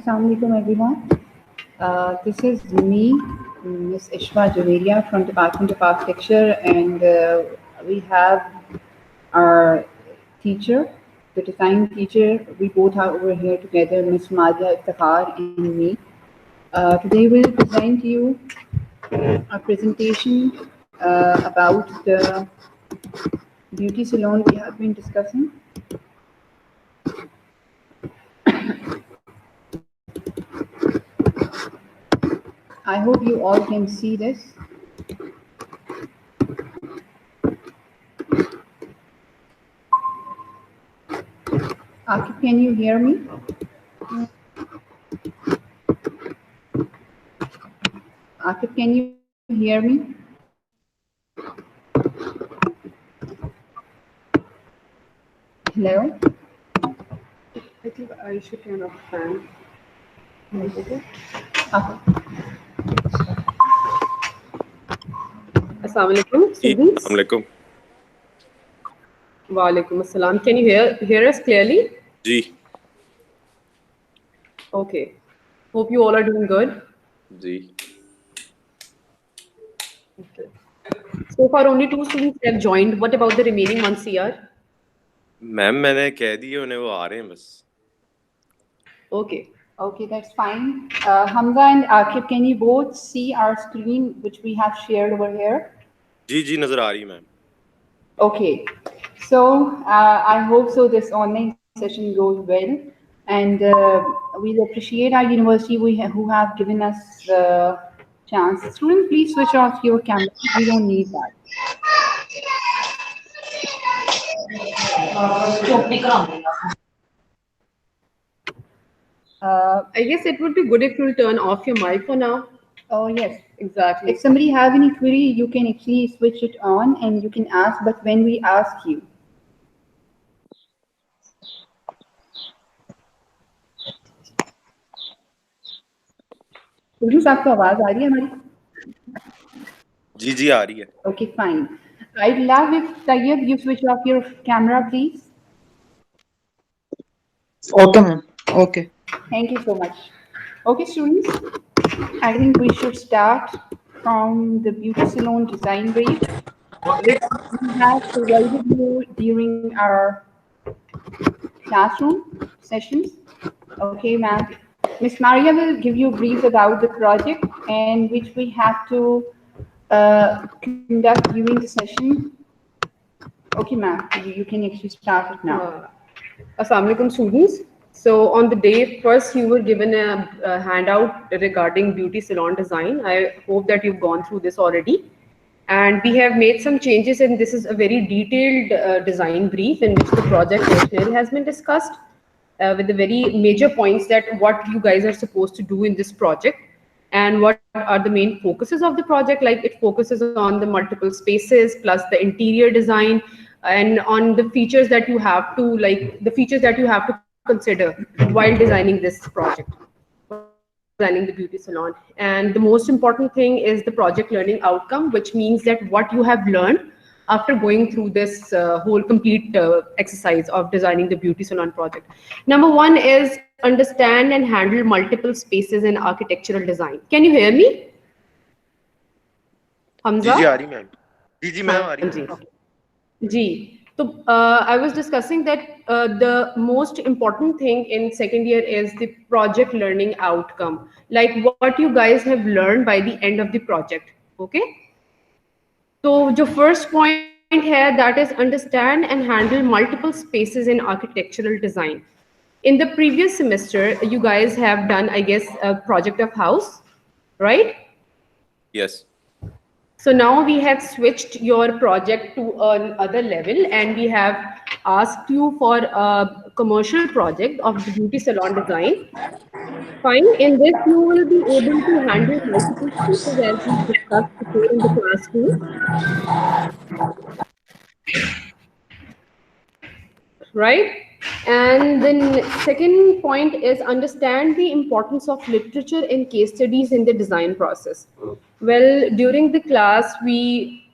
Assalamu alaikum everyone. This is me, Ms. Ishma Javeria from Department of Architecture, and we have our teacher, the design teacher. We both are over here together, Ms. Madia Iftikhar and me. Today we'll present you a presentation about the beauty salon we have been discussing. I hope you all can see this. Akif, can you hear me? Akif, can you hear me? Hello? I think I should turn off the fan. Okay. Assalamu alaikum, students. Assalamu alaikum. Wa alaikum assalam. Can you hear us clearly? Ji. Okay. Hope you all are doing good. Ji. Okay. So far, only 2 students have joined. What about the remaining 1 CR? Ma'am मैंने कह दिया उन्हें वो आ रहे हैं बस. Okay. Okay, that's fine. Hamza and Akif, can you both see our screen, which we have shared over here? जी जी नजर आ रही है ma'am. Okay, so I hope so this online session goes well, and we appreciate our university who have given us the chance. Students, please switch off your camera. We don't need that. I guess it would be good if you'll turn off your mic for now. Oh yes, Exactly. if somebody have any query, you can actually switch it on and you can ask, but when we ask you. Students, आपको आवाज आ रही है हमारी? जी जी आ रही है. Okay, fine. I'd love if Tayyib, you switch off your camera, please. Okay, ma'am. Okay. Thank you so much. Okay, students, I think we should start from the beauty salon design brief, which we have provided you during our classroom sessions. Okay, ma'am. Miss Maria will give you a brief about the project and which we have to conduct during the session. Okay, ma'am. You can actually start it now. Assalamu alaikum, students. So on the day first, you were given a handout regarding beauty salon design. I hope that you've gone through this already. And we have made some changes, and this is a very detailed design brief in which the project rationale has been discussed with the very major points that what you guys are supposed to do in this project and what are the main focuses of the project. Like it focuses on the multiple spaces plus the interior design and on the features that you have to consider while designing this project, designing the beauty salon. And the most important thing is the project learning outcome, which means that what you have learned after going through this whole complete exercise of designing the beauty salon project. Number 1 is understand and handle multiple spaces in architectural design. Can you hear me, Hamza? जी जी आ रही ma'am. जी जी ma'am आ रही है. जी. So I was discussing that the most important thing in second year is the project learning outcome, like what you guys have learned by the end of the project. Okay. So the first point here, that is understand and handle multiple spaces in architectural design. In the previous semester, you guys have done, I guess, a project of house, right? Yes. So now we have switched your project to another level, and we have asked you for a commercial project of the beauty salon design. Fine. In this, you will be able to handle multiple spaces as we discussed before in the classroom. Right? And then second point is understand the importance of literature and case studies in the design process. Well, during the class, we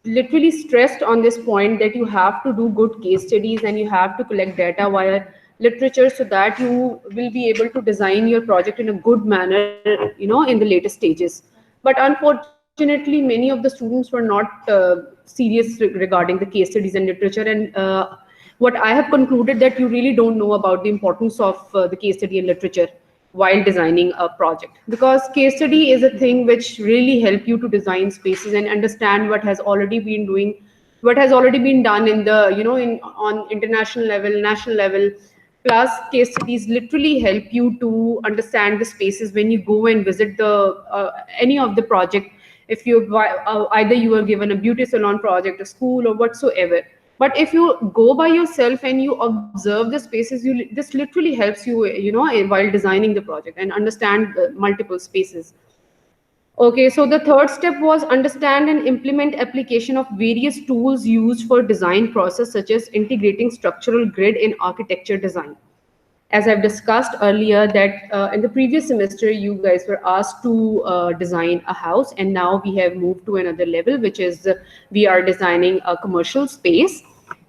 literally stressed on this point that you have to do good case studies and you have to collect data via literature so that you will be able to design your project in a good manner, in the later stages. But unfortunately, many of the students were not serious regarding the case studies and literature. And what I have concluded that you really don't know about the importance of the case study and literature while designing a project, because case study is a thing which really help you to design spaces and understand what has already been done in the on international level, national level. Plus, case studies literally help you to understand the spaces when you go and visit the any of the project. If you either you are given a beauty salon project, a school, or whatsoever. But if you go by yourself and you observe the spaces, this literally helps you, while designing the project and understand the multiple spaces. Okay, so the third step was understand and implement application of various tools used for design process, such as integrating structural grid in architecture design. As I've discussed earlier, that in the previous semester, you guys were asked to design a house, and now we have moved to another level, which is we are designing a commercial space.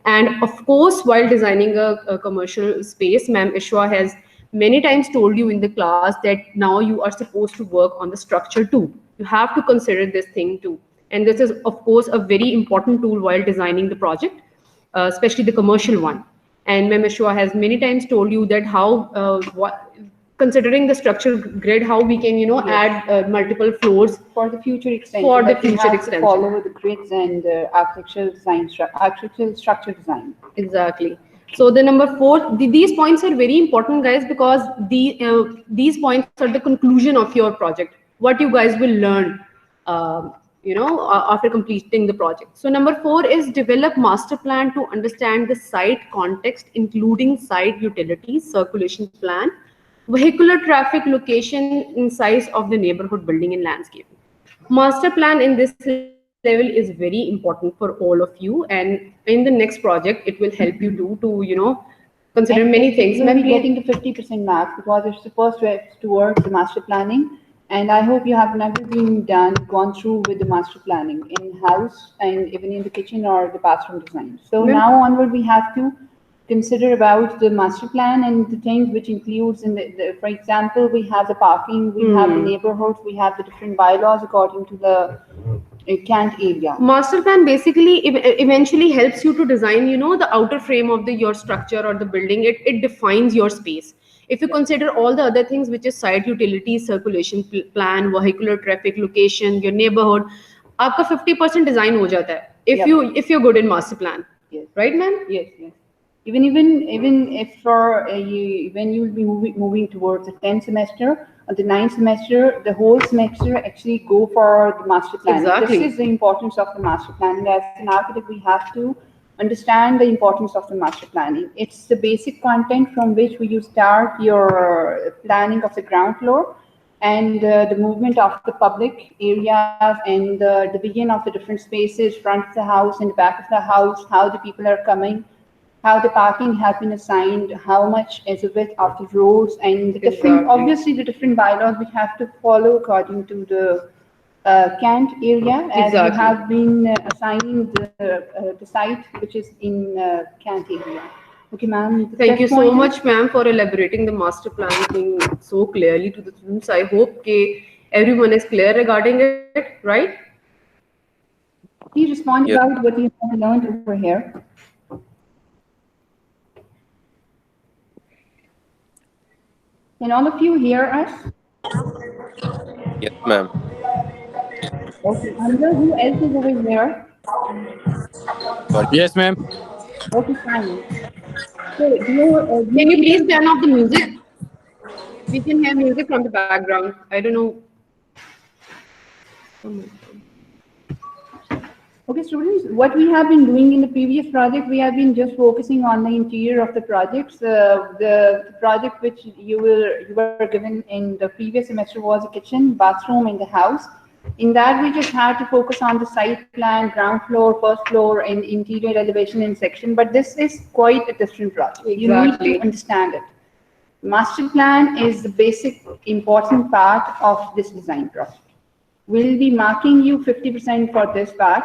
And of course, while designing a commercial space, Ma'am Ishwa has many times told you in the class that now you are supposed to work on the structure too. You have to consider this thing too. And this is, of course, a very important tool while designing the project, especially the commercial one. And Ma'am Ishwa has many times told you that how, considering the structure grid, how we can, Yes. add multiple floors. For the future extension. For the but we future have to extension. follow the grids and architectural structure design. Exactly. So the number 4, these points are very important, guys, because these points are the conclusion of your project. What you guys will learn, after completing the project. So number 4 is develop master plan to understand the site context, including site utilities, circulation plan, vehicular traffic location, and size of the neighborhood building and landscaping. Master plan in this level is very important for all of you, and in the next project it will help you to consider And many things. you will be getting the 50% marks because it's supposed to have towards the master planning. And I hope you have never gone through with the master planning in house and even in the kitchen or the bathroom design. So Ma'am. now onward, we have to consider about the master plan and the things which includes in for example, we have the parking, we have the neighborhoods, we have the different bylaws according to the Kant area. Master plan basically eventually helps you to design, the outer frame of your structure or the building. It defines your space. If you consider all the other things, which is site utilities, circulation plan, vehicular traffic location, your neighborhood, आपका 50% design हो जाता है if Yep. if you're good in master plan. Yes. Right, ma'am? Yes, yes. Even if for when you'll be moving towards the 10th semester or the 9th semester, the whole semester actually go for the master planning. Exactly. This is the importance of the master planning. As an architect, we have to understand the importance of the master planning. It's the basic content from which you start your planning of the ground floor and the movement of the public areas and the division of the different spaces, front of the house and the back of the house, how the people are coming, how the parking has been assigned, how much is the width of the roads, and the different, Exactly. obviously the different bylaws we have to follow according to the Kant area, as you Exactly. have been assigning the site which is in Kant area. Okay, ma'am. the Thank you first so point is- much, ma'am, for elaborating the master plan thing so clearly to the students. I hope everyone is clear regarding it, right? Please respond Yeah. about what you have learned over here. Can all of you hear us? Yes, ma'am. Okay, Hamza, who else is over here? Yes, ma'am. Okay, fine. So, do Can you please turn off the music? We can hear music from the background. I don't know. Oh my God. Okay, students, what we have been doing in the previous project, we have been just focusing on the interior of the projects. The project which you were given in the previous semester was a kitchen, bathroom, and the house. In that, we just had to focus on the site plan, ground floor, first floor, and interior elevation and section. But this is quite a different project. You need Exactly. to understand it. Master plan is the basic important part of this design project. We'll be marking you 50% for this part.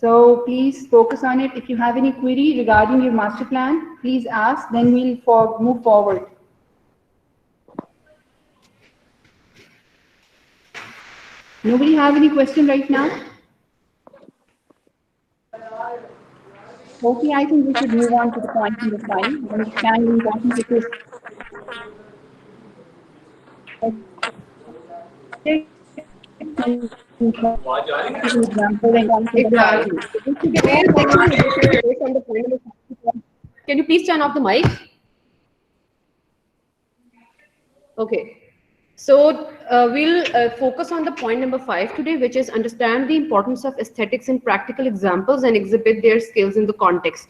So please focus on it. If you have any query regarding your master plan, please ask, then we'll move forward. Nobody have any question right now? Okay, I think we should move on to the point number 5, understand the importance of this. Example and Exactly. Can you please turn off the mic? Okay. So we'll focus on the point number 5 today, which is understand the importance of aesthetics in practical examples and exhibit their skills in the context.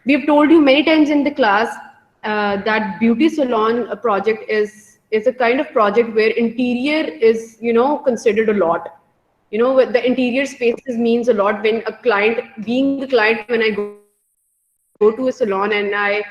We've told you many times in the class that beauty salon project is a kind of project where interior is, considered a lot. The interior spaces means a lot when a client, being the client, when I go to a salon and I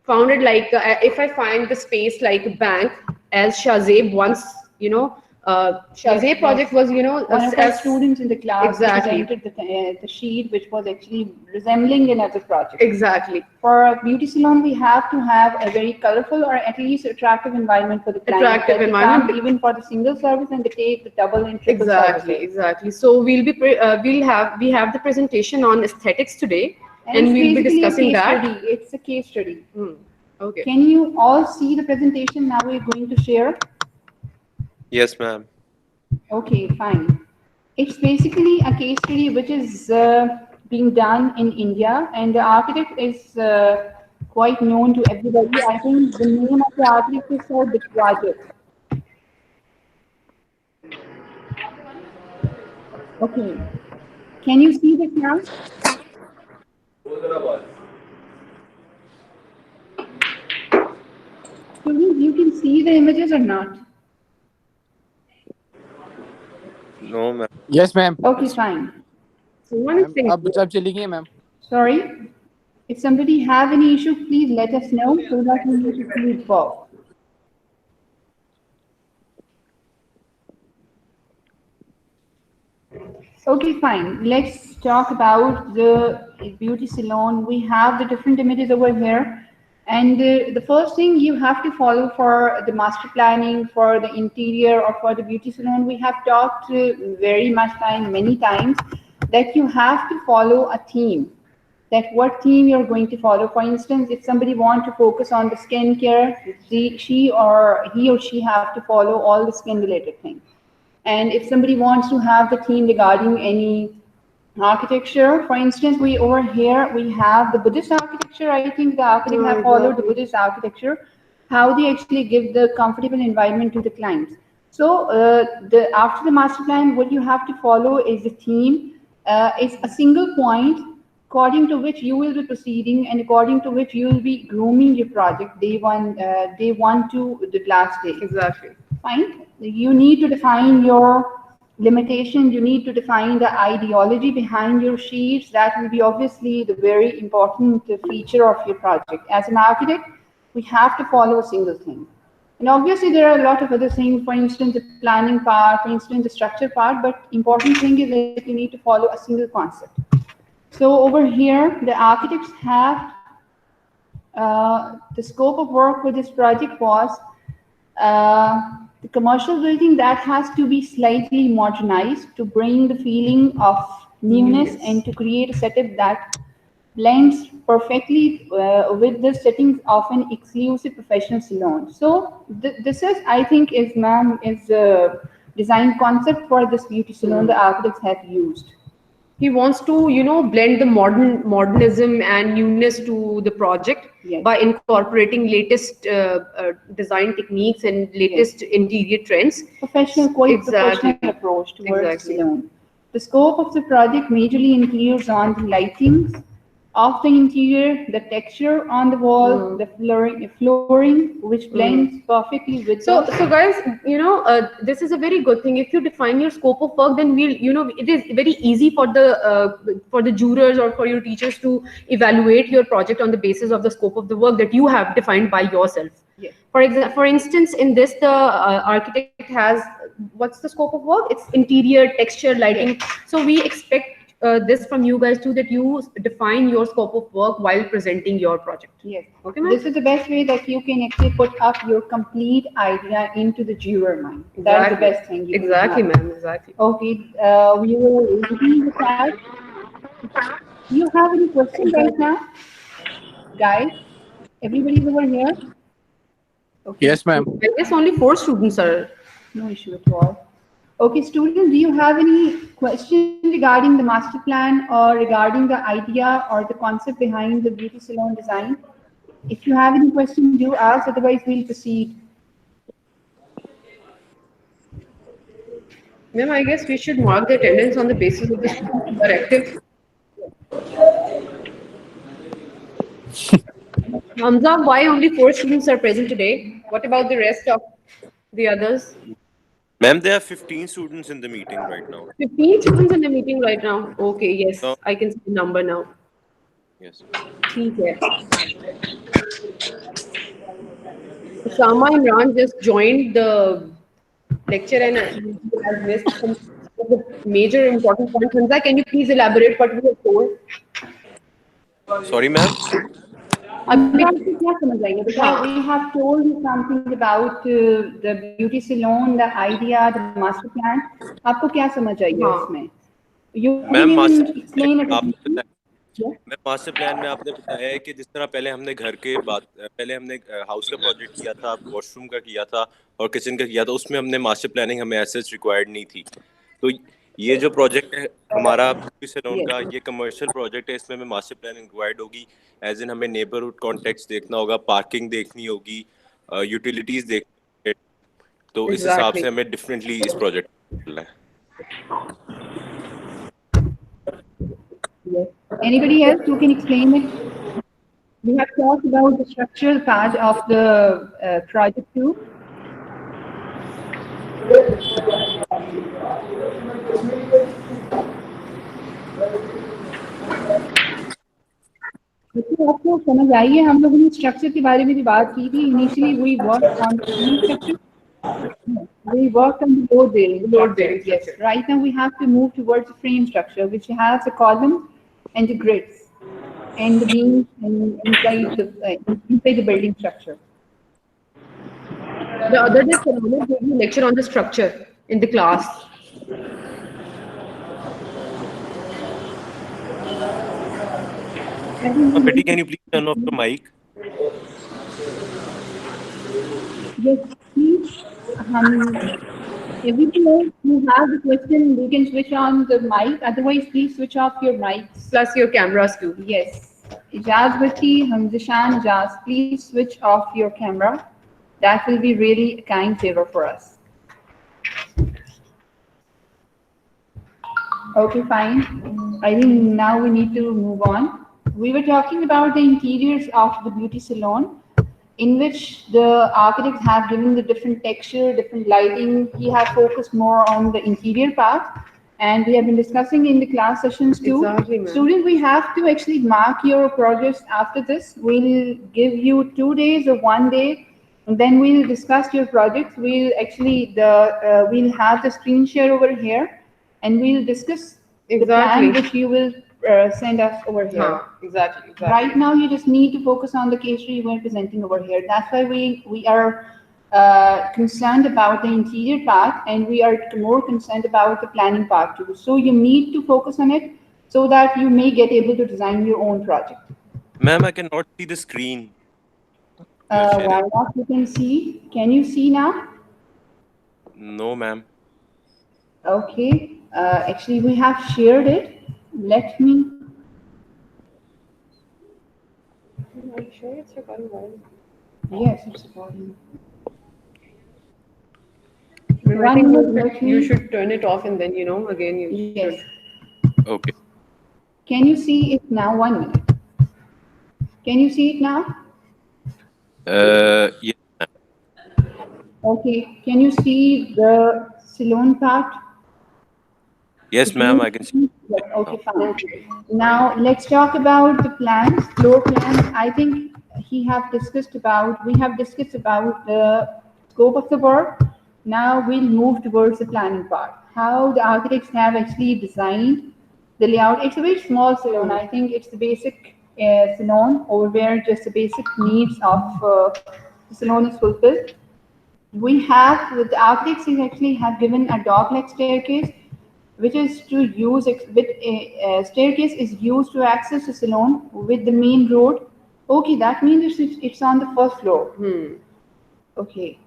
found it like, if I find the space like a bank, as Shazeb once, Shazeb project was, one of our students in the class Exactly. presented the sheet which was actually resembling another project. Exactly. For a beauty salon, we have to have a very colorful or at least attractive environment for the client. Attractive that they environment. can't even for the single service, and they take the double and triple Exactly, service. exactly. So we have the presentation on aesthetics today, and it's we'll be basically a discussing case that. study. It's a case study. Okay. Can you all see the presentation now we're going to share? Yes, ma'am. Okay, fine. It's basically a case study which is being done in India, and the architect is quite known to everybody. I think the name of the architect is called Bitrajit. Okay. Can you see this now? Students, you can see the images or not? No, ma'am. Yes, ma'am. Okay, fine. So one thing. अब चली गई है, ma'am. Sorry. If somebody have any issue, please let us know so that we will move forward. Okay, fine. Let's talk about the beauty salon. We have the different images over here. And the first thing you have to follow for the master planning, for the interior, or for the beauty salon, we have talked very much time, many times, that you have to follow a theme. That what theme you're going to follow. For instance, if somebody wants to focus on the skincare, he or she have to follow all the skin related things. And if somebody wants to have the theme regarding any architecture, for instance, over here we have the Buddhist architecture. I think the architect have followed the Buddhist architecture, how they actually give the comfortable environment to the clients. So after the master plan, what you have to follow is the theme. It's a single point according to which you will be proceeding and according to which you will be grooming your project day one to the last day. Exactly. Fine. You need to define your limitations. You need to define the ideology behind your sheets. That will be obviously the very important feature of your project. As an architect, we have to follow a single thing. And obviously there are a lot of other things, for instance, the planning part, for instance, the structure part, but important thing is that you need to follow a single concept. So over here, the architects have the scope of work for this project was the commercial building that has to be slightly modernized to bring the feeling of newness and to create a setup that blends perfectly with the settings of an exclusive professional salon. So this is, I think, is a design concept for this beauty salon the architects have used. He wants to, blend the modernism and newness to the project by incorporating latest design techniques and latest interior trends. Professional approach towards the salon. The scope of the project majorly includes on the lighting of the interior, the texture on the wall, the flooring, which blends perfectly with. So guys, this is a very good thing. If you define your scope of work, then it is very easy for the jurors or for your teachers to evaluate your project on the basis of the scope of the work that you have defined by yourself. Yes. For instance, in this, the architect has, what's the scope of work? It's interior, texture, lighting. Yes. So we expect this from you guys too, that you define your scope of work while presenting your project. Yes. Okay, ma'am? This is the best way that you can actually put up your complete idea into the juror mind. That is the best thing. You can Exactly, have. ma'am. Exactly. Okay. We were reading the chat. Do you have any questions right now, guys? Everybody's over here. Okay. Yes, ma'am. I guess only 4 students are. No issue at all. Okay, students, do you have any question regarding the master plan or regarding the idea or the concept behind the beauty salon design? If you have any question, do ask, otherwise we'll proceed. Ma'am, I guess we should mark the attendance on the basis of the students who are active. Hamza, why only 4 students are present today? What about the rest of the others? Ma'am, there are 15 students in the meeting right now. 15 students in the meeting right now. Okay, yes, No. I can see the number now. Yes. ठीक है. Osama Imran just joined the lecture and he has missed some of the major important points. Hamza, can you please elaborate what we have told? Sorry, ma'am. अभी आपको क्या समझ आएगा बेटा? We have told you something about the beauty salon, the idea, the master plan. आपको क्या समझ आएगा हाँ. इसमें? You ma'am didn't even explain it. मैं मास्टर प्लान में आपने बताया है कि जिस तरह पहले हमने घर के पहले हमने हाउस का प्रोजेक्ट किया था, वॉशरूम का किया था और किचन का किया था, उसमें हमने मास्टर प्लानिंग हमें एसेस रिक्वायर्ड नहीं थी. तो ये जो प्रोजेक्ट है हमारा ब्यूटी सैलून का, ये कमर्शियल प्रोजेक्ट है, इसमें हमें मास्टर प्लानिंग रिक्वायर्ड होगी. एज इन हमें नेबरहुड कॉन्टेक्स्ट देखना होगा, पार्किंग देखनी होगी, यूटिलिटीज देखनी. तो इस हिसाब से हमें डिफरेंटली इस प्रोजेक्ट करना है. Yes. Anybody else who can explain it? We have talked about the structural part of the project too. बच्चों आपको समझ आई है? हम लोगों ने स्ट्रक्चर के बारे में भी बात की थी. Initially we worked on the structure. We worked on the load bearing. Yes. Right now we have to move towards the frame structure, which has a column and the grids and the beams inside the building structure. the other day, Salona gave you a lecture on the structure in the class. Betty, can you please turn off the mic? Yes, please. Everything else, you have the question, you can switch on the mic. Otherwise, please switch off your mics. Plus your cameras too. Yes. Ijaz Bhatti, Hamzishan, Ijaz, please switch off your camera. That will be really a kind favor for us. Okay, fine. I think now we need to move on. We were talking about the interiors of the beauty salon, in which the architects have given the different texture, different lighting. He has focused more on the interior part, and we have been discussing in the class sessions too. Exactly, ma'am. Students, we have to actually mark your progress after this. We'll give you 2 days or 1 day, and then we'll discuss your projects. We'll actually we'll have the screen share over here, and we'll discuss the plan which you will send us over here. Exactly. Right now, you just need to focus on the case study we're presenting over here. That's why we are concerned about the interior part, and we are more concerned about the planning part too. So you need to focus on it so that you may get able to design your own project. Ma'am, I cannot see the screen. Why not? You can see. Can you see now? No, ma'am. Okay. Actually, we have shared it. Let me. Are you sure it's recording well? Yes, it's recording. I think you should turn it off and then, again you Yes. Okay. Can you see it now? 1 minute. Can you see it now? Yeah. Okay. Can you see the salon part? Yes, ma'am, I can see. Yes, okay, fine. Now let's talk about the plans, floor plans. I think we have discussed about the scope of the work. Now we'll move towards the planning part. How the architects have actually designed The layout, it's a very small salon. I think it's the basic salon over where just the basic needs of the salon is fulfilled. We have, with the architects, we actually have given a dog-leg staircase, which is to use, with a staircase is used to access the salon with the main road. Okay, that means it's on the first floor. Okay.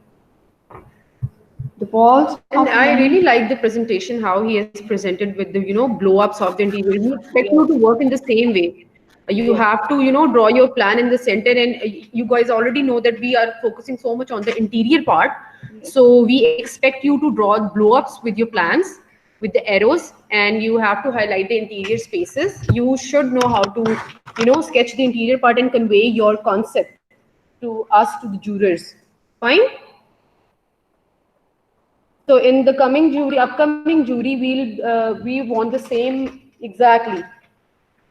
The walls. And I really like the presentation, how he has presented with the, blow-ups of the interior. We expect you to work in the same way. You have to, draw your plan in the center, and you guys already know that we are focusing so much on the interior part. So we expect you to draw blow-ups with your plans, with the arrows, and you have to highlight the interior spaces. You should know how to, sketch the interior part and convey your concept to us, to the jurors. Fine? So in the upcoming jury, we want the same exactly.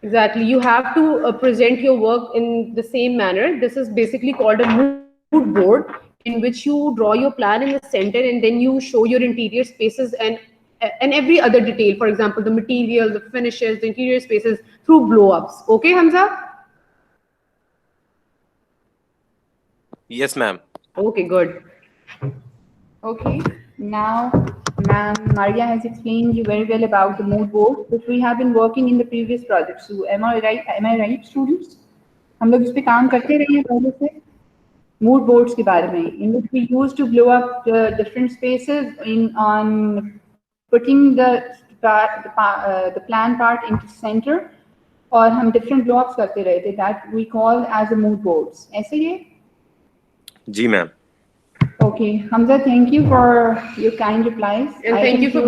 Exactly. You have to present your work in the same manner. This is basically called a mood board, in which you draw your plan in the center, and then you show your interior spaces and every other detail. For example, the material, the finishes, the interior spaces through blow-ups. Okay, Hamza? Yes, ma'am. Okay, good. Okay, now Ma'am Maria has explained you very well about the mood board, which we have been working in the previous projects. So am I right? Am I right, students? हम लोग इस पे काम करते रहे हैं पहले से mood boards के बारे में, in which we used to blow up the different spaces on putting the plan part into center, और हम different blocks करते रहे थे, that we call as a mood boards. ऐसे ही है? जी ma'am. Okay, Hamza, thank you for your kind replies. And thank you for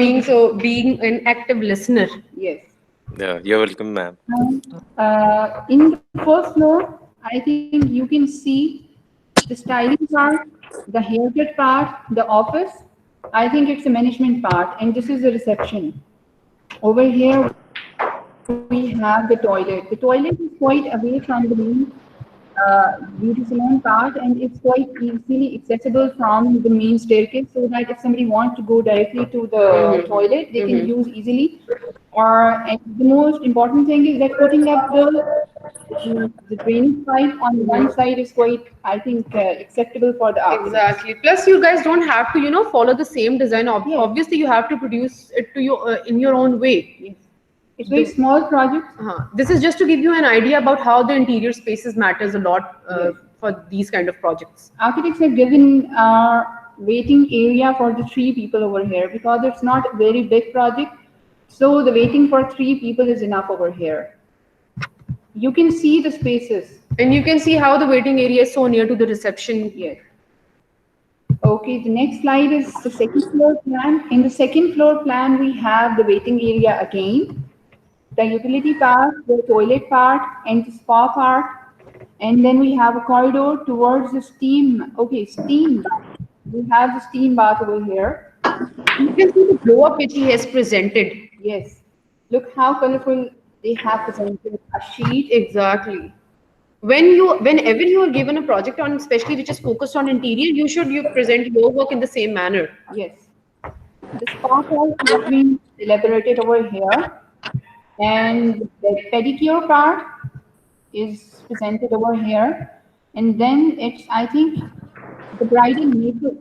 being an active listener. Yes. Yeah, you're welcome, ma'am. In the first floor, I think you can see the styling part, the haircut part, the office. I think it's the management part, and this is the reception. Over here, we have the toilet. The toilet is quite away from the main beauty salon part, and it's quite easily accessible from the main staircase, so that if somebody wants to go directly to the toilet, they can use easily. And the most important thing is that putting up the drainage pipe on the one side is quite, I think, acceptable for the architect. Exactly. Plus, you guys don't have to, follow the same design. Obviously, you have to produce it to you in your own way. Yes. It's very small project. This is just to give you an idea about how the interior spaces matters a lot for these kind of projects. Architects have given our waiting area for the 3 people over here, because it's not a very big project. So the waiting for 3 people is enough over here. You can see the spaces. And you can see how the waiting area is so near to the reception. Yes. Okay, the next slide is the second floor plan. In the second floor plan, we have the waiting area again, the utility part, the toilet part, and the spa part. And then we have a corridor towards the steam. Okay, steam. We have the steam bath over here. You can see the blow up which he has presented. Yes. Look how colorful they have presented a sheet. Exactly. Whenever you are given a project on, especially which is focused on interior, you present your work in the same manner. Yes. The spa part has been elaborated over here. And the pedicure part is presented over here. And then I think the bridal makeup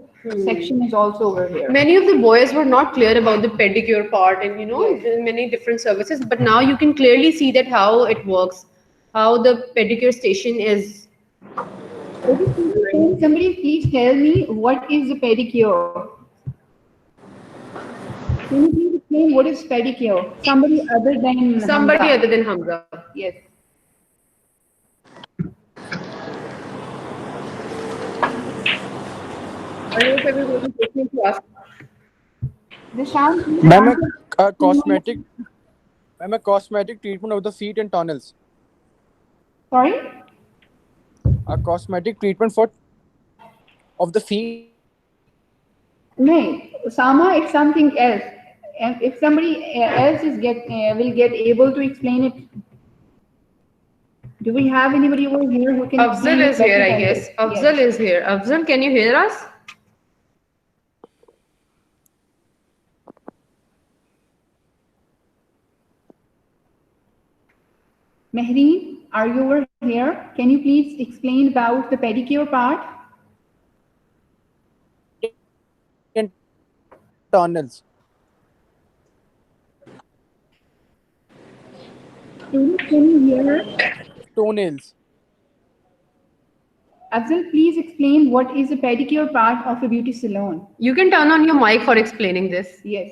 section is also over here. Many of the boys were not clear about the pedicure part and, many different services. But now you can clearly see that how it works, how the pedicure station is. Somebody please tell me, what is the pedicure? Can you please explain what is pedicure? Somebody other than Hamza. Yes. I hope everyone is listening to us. Ma'am, a cosmetic treatment of the feet and tunnels. Sorry? A cosmetic treatment of the feet. No, Osama, it's something else. And if somebody else will get able to explain it. Do we have anybody over here who can Afzal is here, I guess. Afzal is here. Afzal, can you hear us? Mehreen, are you over here? Can you please explain about the pedicure part? And tunnels. Students, can you hear? Toenails. Afzal, please explain what is the pedicure part of a beauty salon. You can turn on your mic for explaining this. Yes.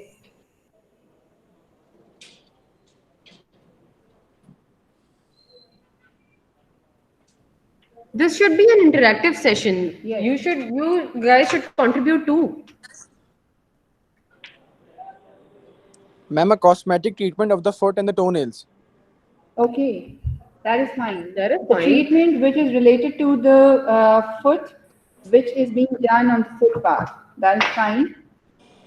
This should be an interactive session. Yes. You guys should contribute too. Ma'am, a cosmetic treatment of the foot and the toenails. Okay, that is fine. That is The fine. treatment which is related to the foot, which is being done on the foot part, that is fine.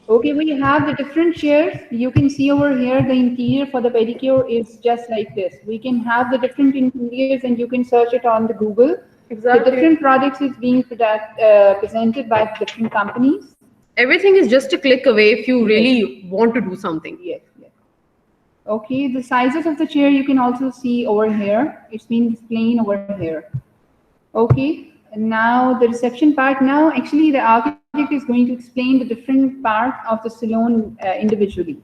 Okay, we have the different chairs. You can see over here the interior for the pedicure is just like this. We can have the different interiors and you can search it on the Google. Exactly. The different products is being presented by different companies. Everything is just a click away if you really want to do something. Yes, yes. Okay, the sizes of the chair you can also see over here. It's been displayed over here. Okay, now the reception part. Now, actually, the architect is going to explain the different part of the salon individually.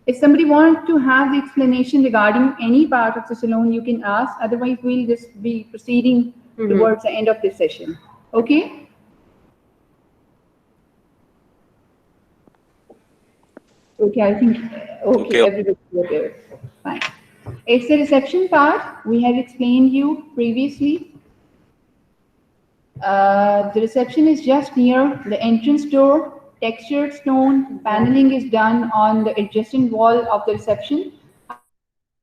If somebody wants to have the explanation regarding any part of the salon, you can ask. Otherwise, we'll just be proceeding towards the end of this session. Okay? Okay, I think, okay. Everybody okay. Fine. It's the reception part. We have explained you previously. The reception is just near the entrance door. Textured stone paneling is done on the adjacent wall of the reception.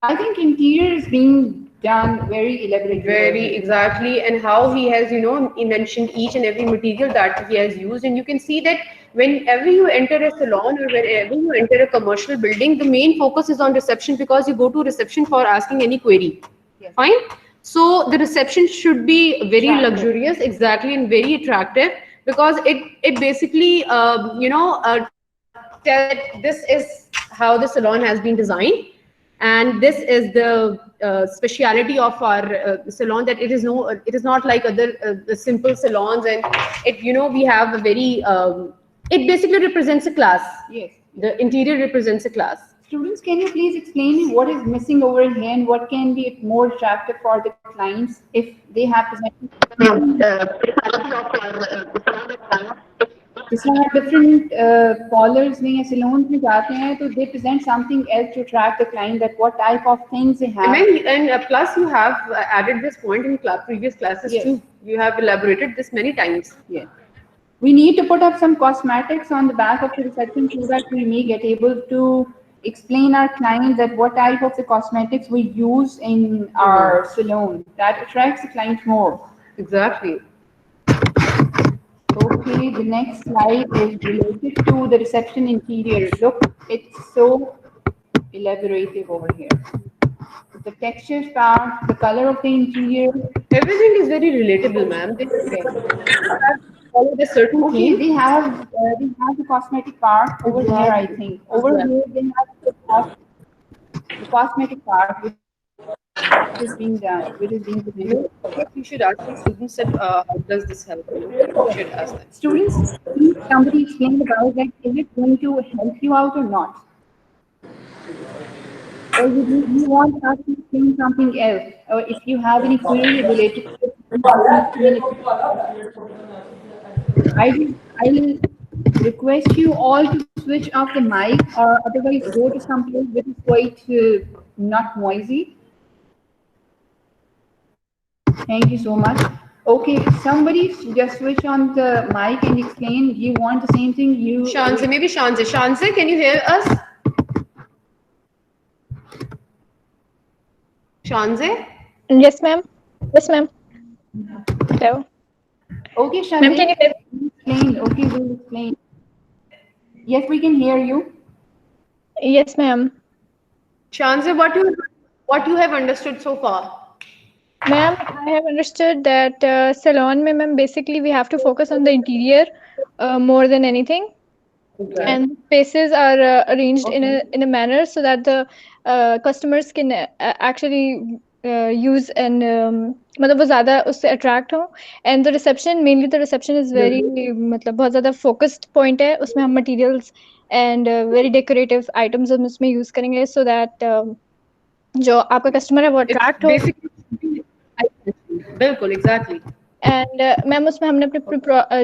I think interior is being done very elaborately. Very exactly, and how he has, he mentioned each and every material that he has used, and you can see that whenever you enter a salon or wherever you enter a commercial building, the main focus is on reception because you go to reception for asking any query. Yes. Fine. So the reception should be very Attractive. luxurious, exactly, and very attractive because it basically tell that this is how the salon has been designed. And this is the speciality of our salon, that it is not like other simple salons, and we have a very it basically represents a class. Yes. The interior represents a class. Students, can you please explain me what is missing over here and what can be more attractive for the clients if they have presented जैसे आप different parlors में या salons में जाते हैं तो they present something else to attract the client, that what type of things they have. And plus you have added this point in previous classes Yes. too. You have elaborated this many times. Yeah. We need to put up some cosmetics on the back of the reception so that we may get able to explain our client that what type of the cosmetics we use in our salon. That attracts the client more. Exactly. Okay, the next slide is related to the reception interior. Look, it's so elaborative over here. The texture part, the color of the interior. Everything is very relatable, ma'am. They follow the certain Okay, theme. they have the cosmetic part over here, I think. Over here, they have the cosmetic part, which is being done, which is being presented. You should ask the students that how does this help you? You should ask them. Students, please somebody explain about that. Is it going to help you out or not? Or you want us to explain something else? Or if you have any query related to it, I will request you all to switch off the mic, or otherwise go to some place which is quite not noisy. Thank you so much. Okay, somebody just switch on the mic and explain. You want the same thing? Shanze, maybe Shanze. Shanze, can you hear us? Shanze? Yes, ma'am. Yes, ma'am. Hello. Okay, Ma'am, can Shanti, you hear? explain. Okay, we'll explain. Yes, we can hear you. Yes, ma'am. Shanze, what you have understood so far? Ma'am, I have understood that salon mein, ma'am, basically we have to focus on the interior more than anything. Okay. And spaces are arranged in a manner so that the customers can actually use and मतलब वो ज़्यादा उससे attract हो. And the reception, mainly the reception is very मतलब बहुत ज़्यादा focused point है. उसमें हम materials and very decorative items हम उसमें use करेंगे so that जो आपका customer है वो It's attract हो. basically, बिल्कुल, exactly. एंड मैम उसमें हमने अपने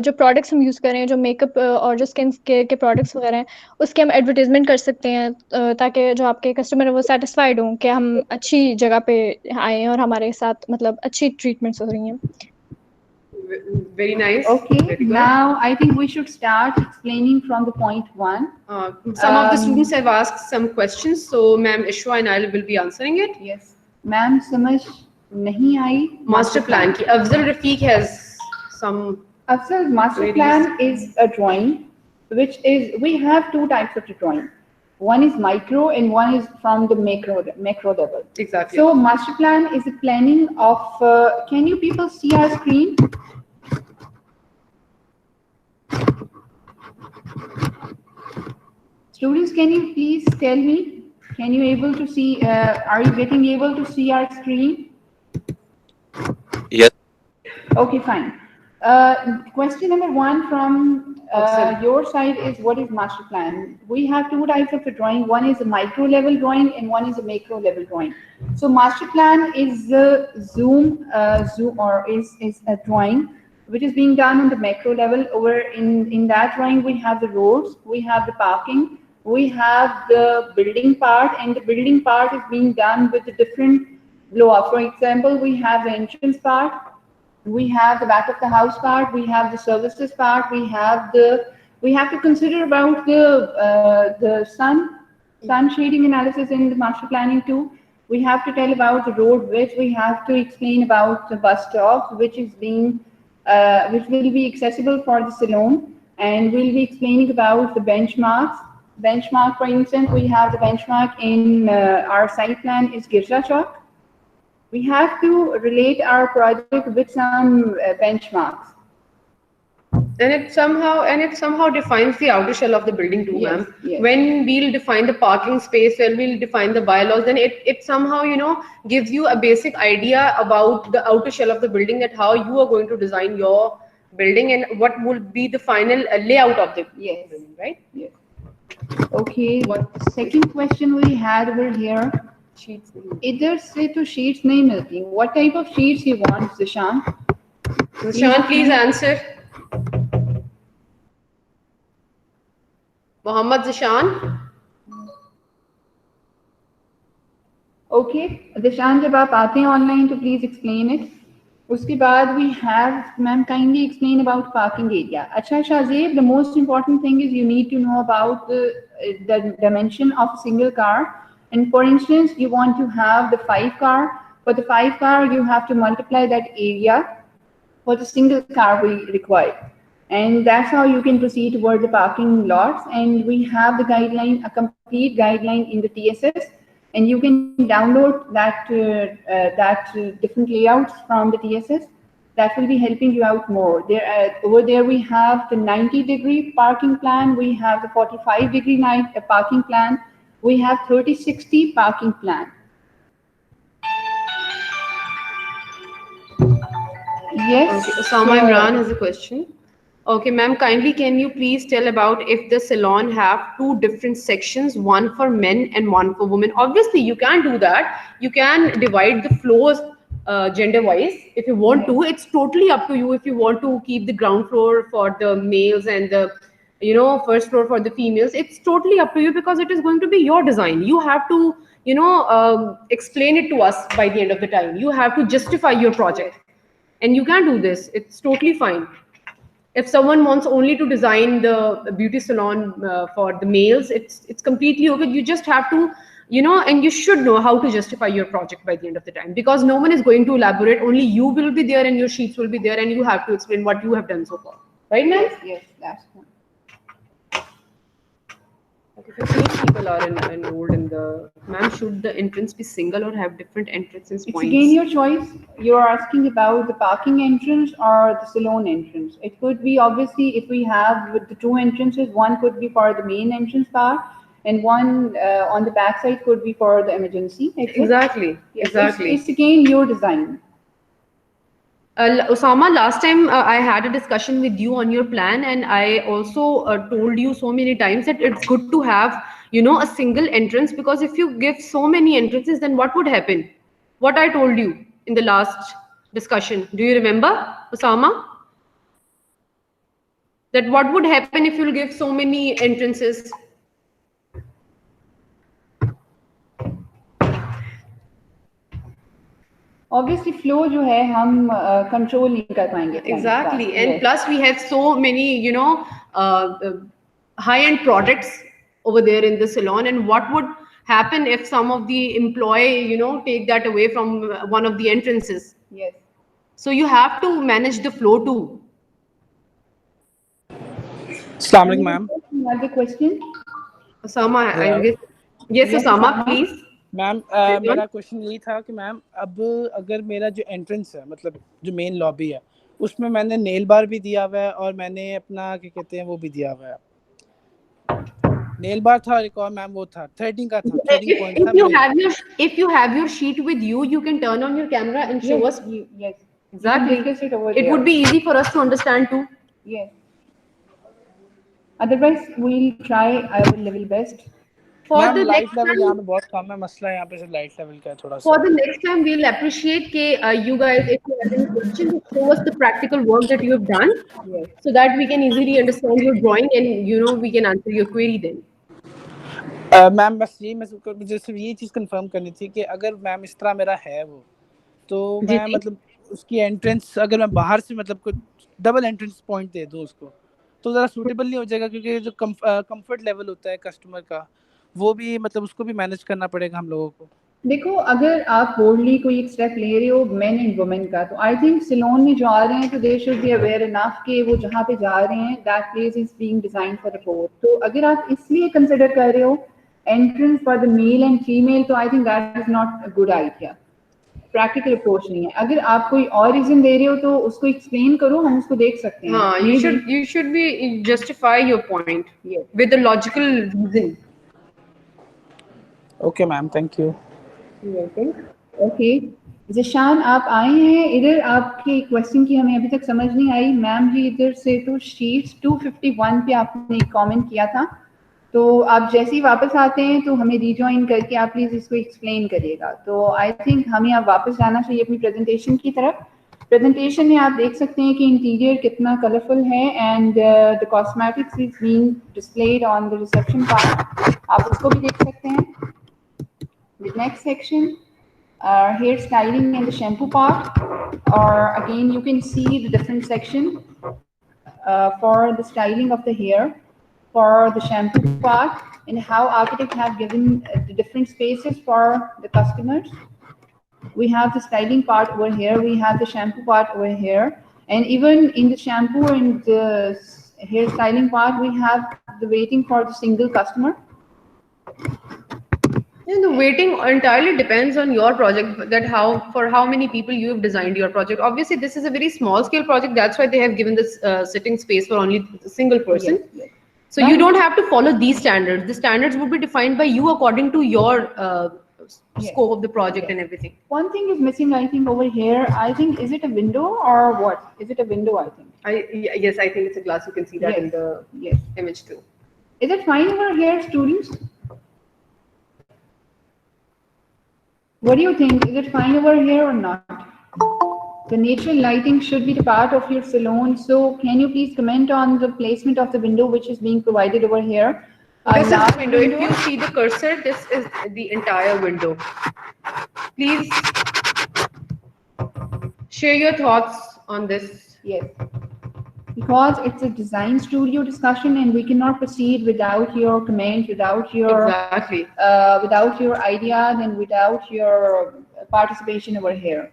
जो प्रोडक्ट्स हम यूज़ कर रहे हैं, जो मेकअप और जो स्किन केयर के प्रोडक्ट्स वगैरह हैं, उसके हम एडवर्टाइजमेंट कर सकते हैं ताकि जो आपके कस्टमर है वो सेटिस्फाइड हों कि हम अच्छी जगह पे आए हैं और हमारे साथ मतलब अच्छी ट्रीटमेंट्स हो रही हैं. Very nice. Okay, Very good. now I think we should start explaining from the point one. Some of the students have asked some questions, so Ma'am Ishwa and I will be answering it. Yes, ma'am, समझ नहीं आई Master plan ki Afzal Rafiq has some. Afzal, master plan is a drawing, which is, we have two types of drawing. One is micro and one is from the macro level. Exactly. So master plan is the planning of, can you people see our screen? Students, can you please tell me, can you able to see, are you getting able to see our screen? Yes. Okay, fine. Question number one from your side is, what is master plan? We have two types of a drawing. One is a micro level drawing and one is a macro level drawing. So master plan is Zoom or is a drawing which is being done on the macro level. Over in that drawing, we have the roads, we have the parking, we have the building part, and the building part is being done with the different blow-up. For example, we have the entrance part, we have the back of the house part, we have the services part, we have to consider about the sun shading analysis in the master planning too. We have to tell about the road width, we have to explain about the bus stops which is being which will be accessible for the salon, and we'll be explaining about the benchmarks. Benchmark, for instance, we have the benchmark in our site plan is Girja Chowk. We have to relate our project with some benchmarks. And it somehow defines the outer shell of the building too, Yes, ma'am. yes. When we'll define the parking space, when we'll define the bylaws, then it somehow, gives you a basic idea about the outer shell of the building, that how you are going to design your building and what will be the final layout of the Yes. building, right? Yes. Okay. Second question we had over here. Sheets. इधर से तो sheets नहीं मिलती. What type of sheets you want, Zishan? Zishan, please answer. Mohammad Zishan. Okay, Zishan, जब आप आते हैं online तो please explain it. उसके बाद we have, ma'am, kindly explain about parking area. अच्छा Shahzeeb, the most important thing is you need to know about the dimension of a single car. And for instance, you want to have the 5 car. For the 5 car, you have to multiply that area for the single car we require. And that's how you can proceed toward the parking lots. And we have the guideline, a complete guideline in the TSS. And you can download that different layouts from the TSS. That will be helping you out more. Over there we have the 90-degree parking plan. We have the 45-degree parking plan. We have 30-60 parking plan. Yes. Okay, Osama Imran has a question. Okay, ma'am, kindly can you please tell about if the salon have 2 different sections, one for men and one for women? Obviously, you can do that. You can divide the floors gender-wise if you want to. It's totally up to you if you want to keep the ground floor for the males and the first floor for the females. It's totally up to you because it is going to be your design. You have to explain it to us by the end of the time. You have to justify your project, and you can do this. It's totally fine. If someone wants only to design the beauty salon for the males, it's completely okay. You just have to, and you should know how to justify your project by the end of the time, because no one is going to elaborate. Only you will be there and your sheets will be there, and you have to explain what you have done so far. Right, ma'am? Yes, that's one. Okay, 15 people are enrolled in the... Ma'am, should the entrance be single or have different entrances points? It's again your choice. You're asking about the parking entrance or the salon entrance. It could be, obviously, if we have with the 2 entrances, one could be for the main entrance part and one on the back side could be for the emergency exit. Exactly. Yes, Exactly. it's again your design. Osama, last time I had a discussion with you on your plan, and I also told you so many times that it's good to have, a single entrance, because if you give so many entrances, then what would happen? What I told you in the last discussion. Do you remember, Osama? That what would happen if you'll give so many entrances? Obviously flow जो है हम control नहीं कर पाएंगे client का. Exactly. And Yes. plus we have so many, high-end products over there in the salon. And what would happen if some of the employee, take that away from one of the entrances? Yes. So you have to manage the flow too. Assalamu alaikum, ma'am. Another question? Osama, I Yeah. guess. Yes, Yes, Osama, Osama. please. Ma'am Yes, मेरा ma'am. Question यही था कि ma'am अब अगर मेरा जो entrance है मतलब जो मेन लॉबी है उसमें मैंने नेल बार भी दिया हुआ है और मैंने अपना क्या कहते हैं वो भी दिया हुआ है नेल बार था और एक और मैम वो था थ्रेडिंग का था थ्रेडिंग पॉइंट था If you have your sheet with you, you can turn on your camera and show us. Yes. Exactly. You can discuss it over It there. would be easy for us to understand too. Yes. Otherwise, we'll try our level best. For ma'am the light next level time, यहाँ पे बहुत कम है मसला यहाँ पे सिर्फ light level का है थोड़ा for सा the next time, we'll appreciate you guys, if you have any questions, show us the practical work that you have done, Yes. so that we can easily understand your drawing, and we can answer your query then. Ma'am बस यही मुझे सिर्फ ये चीज़ confirm करनी थी कि अगर ma'am इस तरह मेरा है वो तो जी, मैं जी। मतलब उसकी एंट्रेंस अगर मैं बाहर से मतलब कुछ डबल एंट्रेंस पॉइंट दे दूं उसको तो ज़रा सूटेबल नहीं हो जाएगा क्योंकि जो कंफर्ट लेवल होता है कस्टमर का वो भी मतलब उसको भी मैनेज करना पड़ेगा हम लोगों को देखो अगर आप बोल्डली कोई एक स्टेप ले रहे हो मेन एंड वुमेन का तो आई थिंक सिलोन में जो आ रहे हैं तो they should be aware enough कि वो जहाँ पे जा रहे हैं that place is being design for the both तो अगर आप इसलिए कंसिडर कर रहे हो entrance for the male and female तो I think that is not a good idea practical approach नहीं है अगर आप कोई और रीजन दे रहे हो तो उसको एक्सप्लेन करो हम उसको देख सकते हैं हाँ, you should be justify your point with a logical reason. Okay ma'am thank you okay Zeeshan आप आए हैं इधर आपके क्वेश्चन की हमें अभी तक समझ नहीं आई मैम जी इधर से तो शीट्स 251 पे आपने एक कमेंट किया था तो आप जैसे ही वापस आते हैं तो हमें रीजॉइन करके आप प्लीज़ इसको एक्सप्लेन करिएगा तो आई थिंक हमें अब वापस जाना चाहिए अपनी प्रेजेंटेशन की तरफ प्रेजेंटेशन में आप देख सकते हैं कि इंटीरियर कितना कलरफुल है and the cosmetics is being displayed on the reception part आप उसको भी देख सकते हैं the next section hair styling and the shampoo part or again you can see the different section for the styling of the hair for the shampoo part and how architects have given the different spaces for the customers we have the styling part over here we have the shampoo part over here and even in the shampoo and the hair styling part we have the waiting for the single customer. Yeah, the waiting entirely depends on your project, that for how many people you have designed your project. Obviously, this is a very small scale project. That's why they have given this sitting space for only a single person. Yes. So you don't have to follow these standards. The standards would be defined by you according to your scope of the project and everything. One thing is missing, I think, over here. I think, is it a window or what? Is it a window, I think? Yes, I think it's a glass. You can see that in the image too. Is it fine over here, students? What do you think? Is it fine over here or not? The natural lighting should be the part of your salon. So can you please comment on the placement of the window which is being provided over here? This is the window. If you see the cursor, this is the entire window. Please share your thoughts on this. Yes. Because it's a design studio discussion and we cannot proceed without your comment, without your Exactly. Without your ideas and without your participation over here.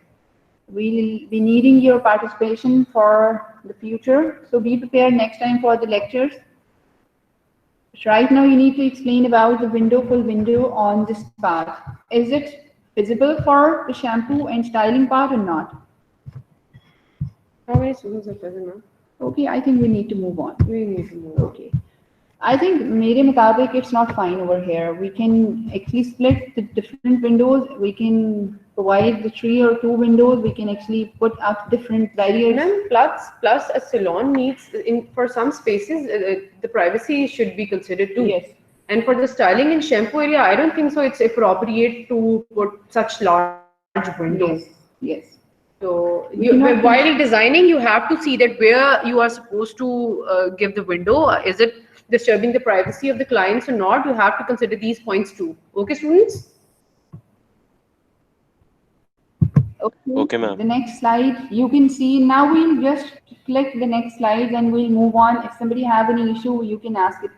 We'll be needing your participation for the future. So be prepared next time for the lectures. Right now you need to explain about the full window on this part. Is it visible for the shampoo and styling part or not? How many students are present now? Okay, I think we need to move on. We need to move. Okay. I think mere mutabik it's not fine over here. We can actually split the different windows. We can provide the 3 or 2 windows. We can actually put up different barriers. Ma'am, plus a salon needs for some spaces the privacy should be considered too. Yes. And for the styling and shampoo area, I don't think so. It's appropriate to put such large windows. Yes. Yes. So We cannot while designing, you have to see that where you are supposed to give the window. Is it disturbing the privacy of the clients or not? You have to consider these points too. Okay, students? Okay, ma'am. The next slide, you can see, now we'll just click the next slide and we'll move on. If somebody have any issue, you can ask it.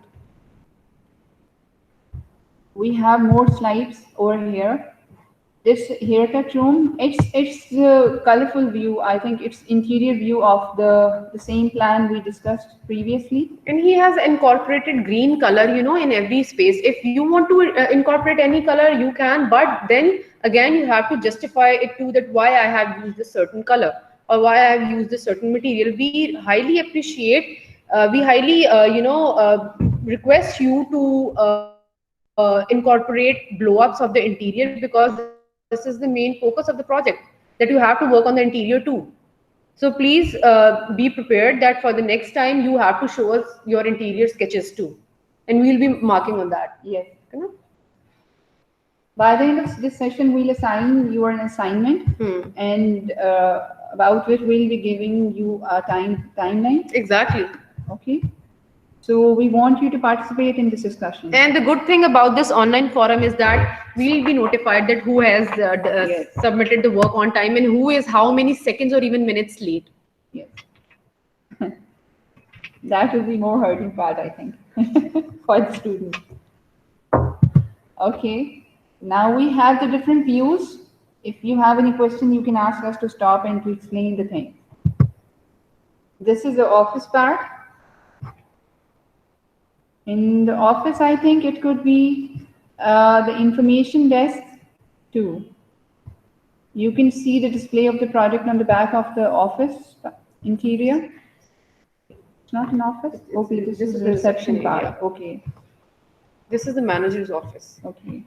We have more slides over here. This haircut room, it's the colorful view. I think it's interior view of the same plan we discussed previously. And he has incorporated green color, you know, in every space. If you want to incorporate any color, you can, but then again, you have to justify it to that why I have used a certain color or why I have used a certain material. We highly appreciate, we highly, request you to incorporate blow-ups of the interior, because this is the main focus of the project, that you have to work on the interior too. So please be prepared that for the next time you have to show us your interior sketches too, and we'll be marking on that. Yes. Okay? By the end of this session, we'll assign you an assignment, and about which we'll be giving you a timeline. Exactly. Okay. So we want you to participate in this discussion. And the good thing about this online forum is that we'll be notified that who has Yes. submitted the work on time and who is how many seconds or even minutes late. Yes. That will be more hurting part, I think, for the student. Okay. Now we have the different views. If you have any question, you can ask us to stop and to explain the thing. This is the office part. In the office, I think it could be the information desk too. You can see the display of the product on the back of the office interior. It's not an office? Okay, this is the reception part. area. Okay, This is the manager's office. okay.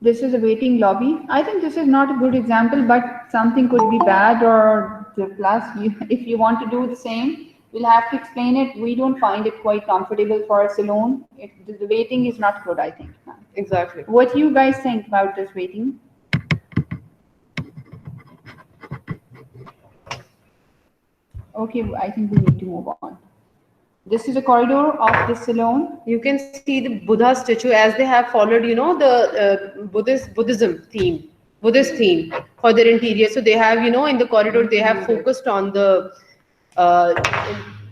This is a waiting lobby. I think this is not a good example, but something could be bad or the plus. If you want to do the same, we'll have to explain it. We don't find it quite comfortable for a salon. The waiting is not good, I think. Exactly. What do you guys think about this waiting? Okay, I think we need to move on. This is a corridor of the salon. You can see the Buddha statue as they have followed, you know, the Buddhism theme, Buddhist theme for their interior. So they have, you know, in the corridor, they have focused on the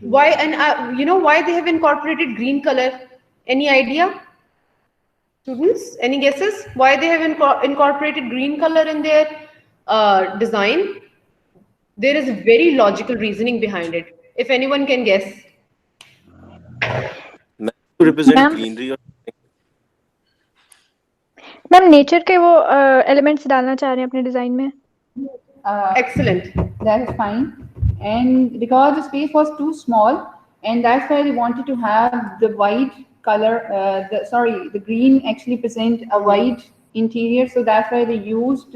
why, and you know why they have incorporated green color. Any idea, students? Any guesses why they have incorporated green color in their design? There is a very logical reasoning behind it. If anyone can guess. To represent Ma'am? greenery or ma'am nature के वो elements डालना चाह रहे हैं अपने design में. Excellent. That is fine. And because the space was too small, and that's why they wanted to have the white color, the green actually present a white interior. So that's why they used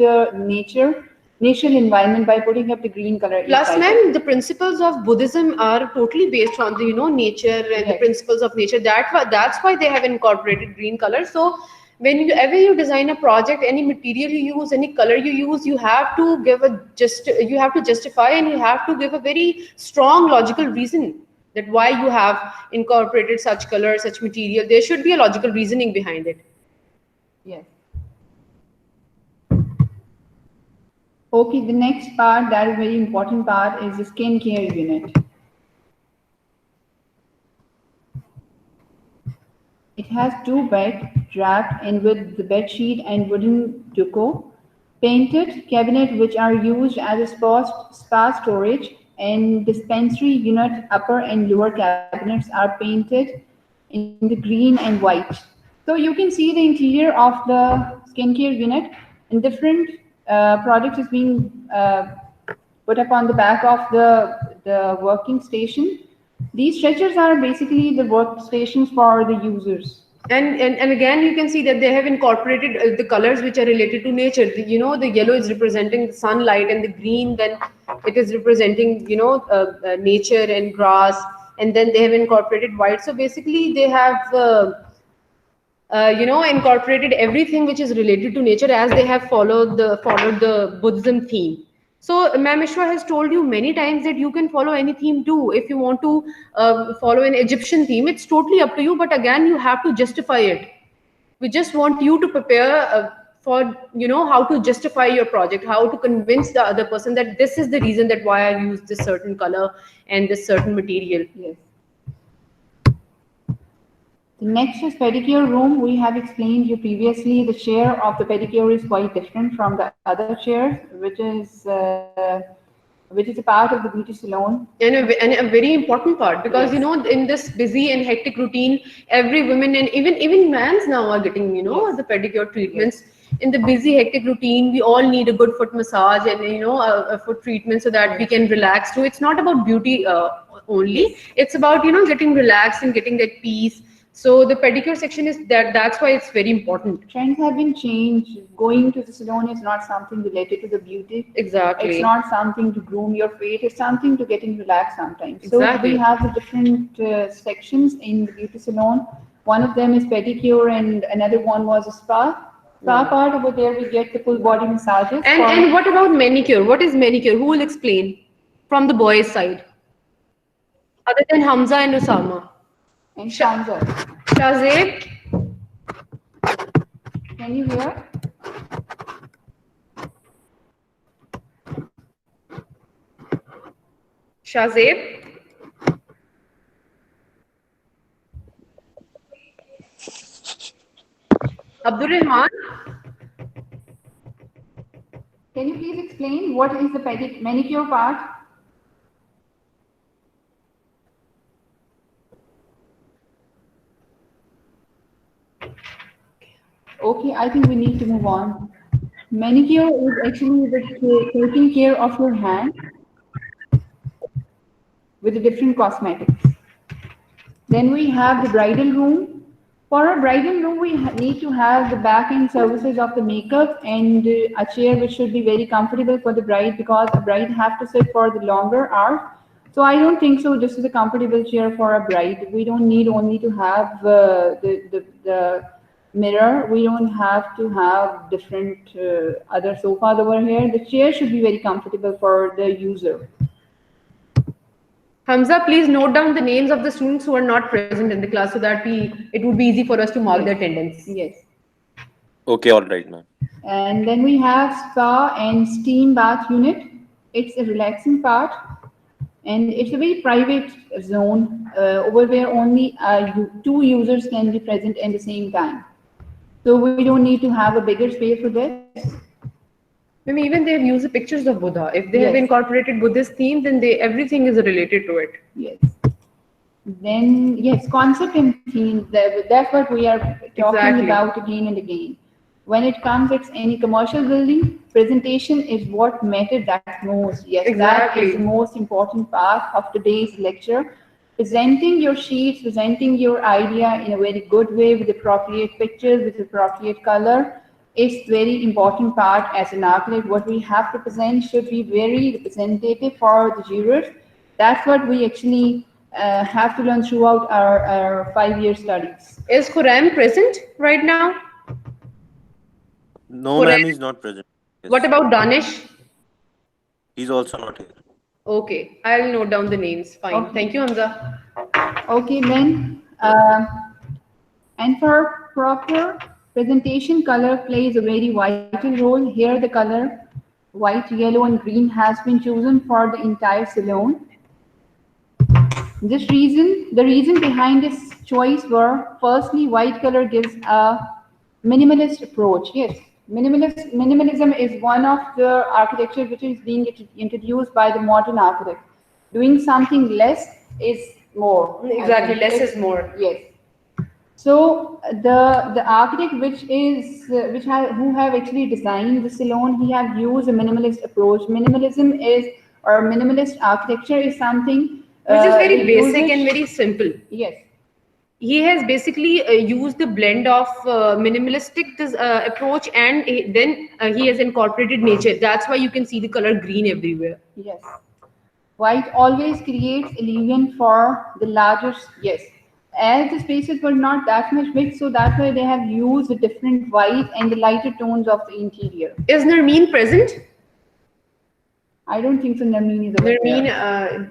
natural environment by putting up the green color. Plus, inside. ma'am, the principles of Buddhism are totally based on the, you know, nature and the Yes. principles of nature. That's why they have incorporated green color. So whenever you design a project, any material you use, any color you use, you have to give you have to justify, and you have to give a very strong logical reason that why you have incorporated such color, such material. There should be a logical reasoning behind it. Yes. Okay, the next part, that is very important part, is the skincare unit. It has 2 beds wrapped in with the bed sheet and wooden duco, painted cabinet which are used as a spa storage, and dispensary unit upper and lower cabinets are painted in the green and white. So you can see the interior of the skincare unit, and different products is being put up on the back of the working station. These stretchers are basically the workstations for the users. And again, you can see that they have incorporated the colors which are related to nature. You know, the yellow is representing the sunlight, and the green, then it is representing, you know, nature and grass. And then they have incorporated white. So basically, they have you know, incorporated everything which is related to nature, as they have followed the Buddhism theme. So Ma'am Mishra has told you many times that you can follow any theme too. If you want to follow an Egyptian theme, it's totally up to you. But again, you have to justify it. We just want you to prepare for, you know, how to justify your project, how to convince the other person that this is the reason that why I use this certain color and this certain material. Yes. The next is pedicure room. We have explained you previously, the chair of the pedicure is quite different from the other chairs, which is a part of the beauty salon. And a very important part, because Yes. you know, in this busy and hectic routine, every woman and even mans now are getting, you know, Yes. the pedicure treatments. In the busy hectic routine, we all need a good foot massage and, you know, a foot treatment so that we can relax too. It's not about beauty only. It's about, you know, getting relaxed and getting that peace. So the pedicure section is that's why it's very important. Trends have been changed. Going to the salon is not something related to the beauty. Exactly. It's not something to groom your face. It's something to getting relaxed sometimes. Exactly. So we have the different sections in the beauty salon. One of them is pedicure, and another one was a spa. Spa part over there, we get the full body massages. And what about manicure? What is manicure? Who will explain from the boys' side? Other than Hamza and Osama. And Shamsa, Shazeb, can you hear? Shazeb. Abdul Rahman. Can you please explain what is the manicure part? Okay, I think we need to move on. Manicure is actually the taking care of your hand with the different cosmetics. Then we have the bridal room. For a bridal room, we need to have the back-end services of the makeup and a chair which should be very comfortable for the bride, because the bride have to sit for the longer hours. So I don't think so this is a comfortable chair for a bride. We don't need only to have the mirror. We don't have to have different other sofas over here. The chair should be very comfortable for the user. Hamza, please note down the names of the students who are not present in the class so that it would be easy for us to mark their attendance. Yes. Okay, all right, ma'am. And then we have spa and steam bath unit. It's a relaxing part, and it's a very private zone over where only two users can be present at the same time. So we don't need to have a bigger space for this. Maybe even they have used the pictures of Buddha. If they have Yes. incorporated Buddhist theme, then everything is related to it. Yes. Then, yes, concept and theme, that's what we are talking Exactly. about again and again. When it comes, it's any commercial building, presentation is what matters that most. Yes, that Exactly. is the most important part of today's lecture. Presenting your sheets, presenting your idea in a very good way with appropriate pictures, with appropriate color, is very important part as an architect. What we have to present should be very representative for the jurors. That's what we actually have to learn throughout our 5-year studies. Is Khurram present right now? No, Correct. ma'am, he's not present. Yes. What about Danish? He's also not here. Okay, I'll note down the names. Fine. Okay. Thank you, Hamza. Okay, then, and for proper presentation, color plays a very vital role. Here, the color white, yellow, and green has been chosen for the entire salon. The reason behind this choice were, firstly, white color gives a minimalist approach. Yes, minimalism is one of the architecture which is being introduced by the modern architect. Doing something less is more. Exactly, less is more. Yes. So the architect who have actually designed the salon, he have used a minimalist approach. Minimalism is, or minimalist architecture is something Which is very it basic uses- and very simple. Yes. He has basically used the blend of minimalistic approach, and then he has incorporated nature. That's why you can see the color green everywhere. Yes. White always creates illusion for the larger, yes. As the spaces were not that much big, so that's why they have used the different white and the lighter tones of the interior. Is Narmeen present? I don't think so. Narmeen is over Narmeen, there.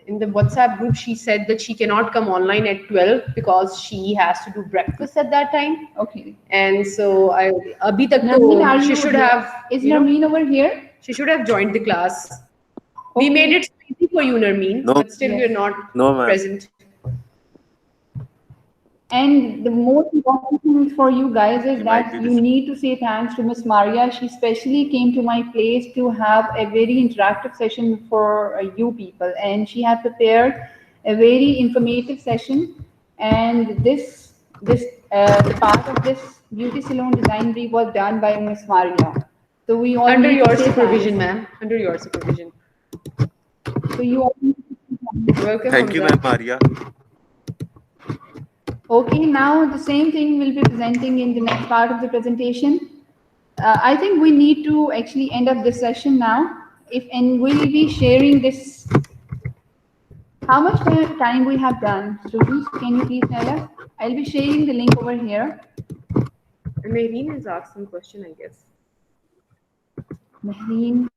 in the WhatsApp group, she said that she cannot come online at 12 because she has to do breakfast at that time. Okay. And so abhi tak Narmeen, are to, she you should here? have, Is you know, Narmeen over here? she should have joined the class. Okay. We made it so easy for you, Narmeen, No. but still Yes. you're not No, ma'am. present. And the most important thing for you guys is She that might be you busy. need to say thanks to Miss Maria. She specially came to my place to have a very interactive session for you people, and she had prepared a very informative session. And this part of this beauty salon design brief was done by Miss Maria. So we all Under need to your say supervision, thanks. ma'am. Under your supervision. So you all need to say thanks. Welcome, Thank you, Hamza. ma'am, Maria. Okay, now the same thing we'll be presenting in the next part of the presentation. I think we need to actually end up this session now. And we'll be sharing this. How much time we have done, students? Can you please tell us? I'll be sharing the link over here. Maureen has asked some question, I guess. Mahreen,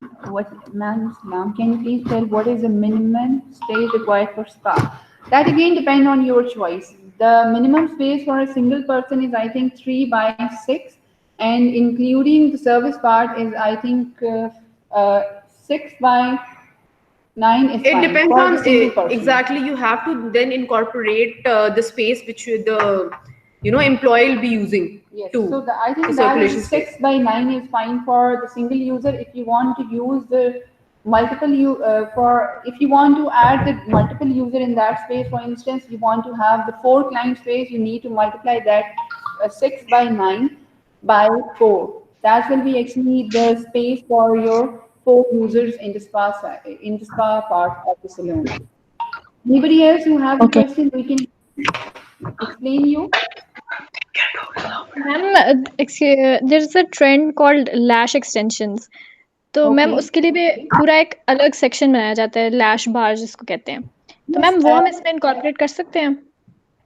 ma'am, can you please tell what is the minimum space required for spa? That again depends on your choice. The minimum space for a single person is, I think, 3 by 6, and including the service part is, I think, 6 by 9 is It fine depends for on the single person. exactly. You have to then incorporate the space which the employee will be using. Yes, too. so I think The that circulation is 6 by 9 is fine for the single user. If you want to use the multiple if you want to add the multiple user in that space, for instance, you want to have the 4 client space, you need to multiply that 6 by 9 by 4. That will be actually the space for your 4 users in the spa part of the salon. Anybody else who have a question, we can explain you. Ma'am there is a trend called lash extensions, तो ma'am Okay. उसके लिए भी पूरा एक अलग section बनाया जाता है, लैश बार जिसको कहते हैं, तो मैम वो हम इसमें इनकॉर्पोरेट कर सकते हैं?